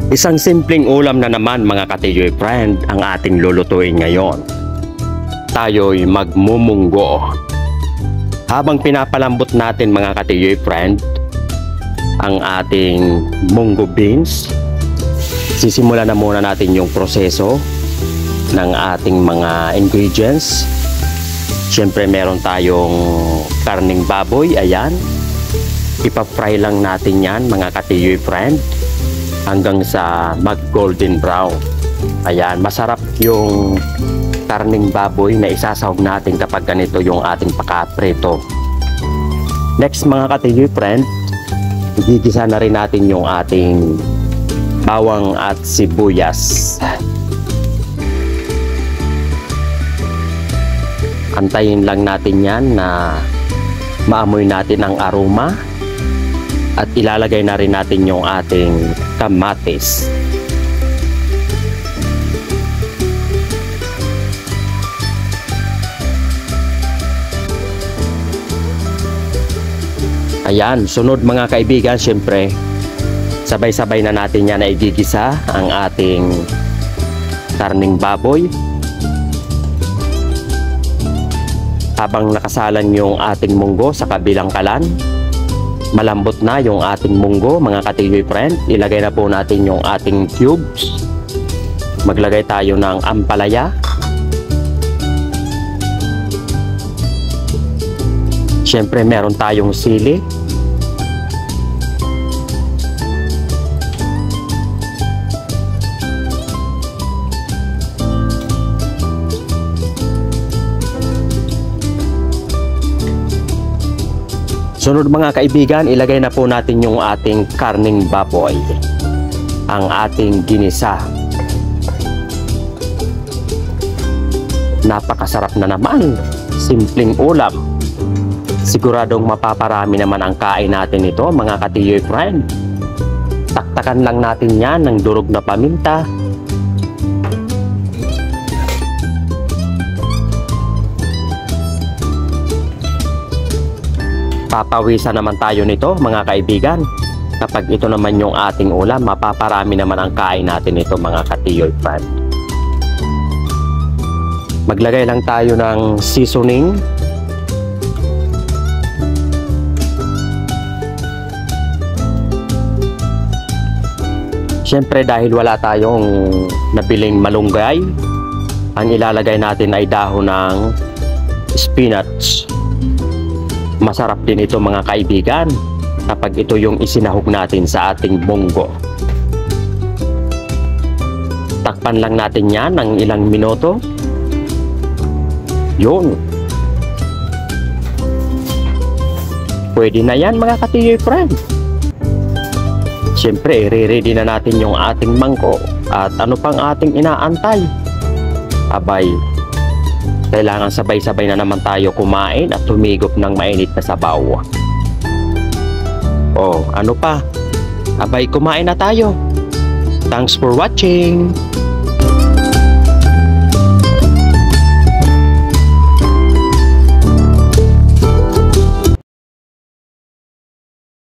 Isang simpleng ulam na naman mga katiyoy friend ang ating lulutuin ngayon. Tayo'y magmumunggo. Habang pinapalambot natin mga katiyoy friend ang ating munggo beans, sisimulan na muna natin yung proseso ng ating mga ingredients. Siyempre meron tayong karning baboy, ayan. Ipa-fry lang natin yan mga katiyoy friend hanggang sa mag-golden brown. Ayan, masarap yung karning baboy na isasahog natin kapag ganito yung ating pakaprito. Next mga katiyoy friend, igigisa na rin natin yung ating bawang at sibuyas. Antayin lang natin yan na maamoy natin ang aroma. At ilalagay na rin natin yung ating kamatis. Ayan, sunod mga kaibigan, syempre sabay-sabay na natin yan na igigisa ang ating karning baboy. Habang nakasalan yung ating munggo sa kabilang kalan, malambot na yung ating munggo mga katiyoy friend. Ilagay na po natin yung ating cubes. Maglagay tayo ng ampalaya. Siyempre meron tayong sili. Sunod mga kaibigan, ilagay na po natin yung ating karning baboy, ang ating ginisa. Napakasarap na naman, simpleng ulam. Siguradong mapaparami naman ang kain natin ito mga katiyoy friend. Taktakan lang natin yan ng durog na paminta. Papawisan naman tayo nito mga kaibigan. Kapag ito naman yung ating ulam, mapaparami naman ang kain natin ito mga katiyoy friend. Maglagay lang tayo ng seasoning. Siyempre dahil wala tayong nabiling malunggay, ang ilalagay natin ay dahon ng spinach. Masarap din ito mga kaibigan kapag ito yung isinahog natin sa ating munggo. Takpan lang natin yan ng ilang minuto. Yun. Pwede na yan mga katiyoy friend. Siyempre i-ready na natin yung ating mangkok. At ano pang ating inaantay? Abay, kailangan sabay-sabay na naman tayo kumain at tumigop ng mainit na sabaw. Oh, ano pa? Abay, kumain na tayo. Thanks for watching.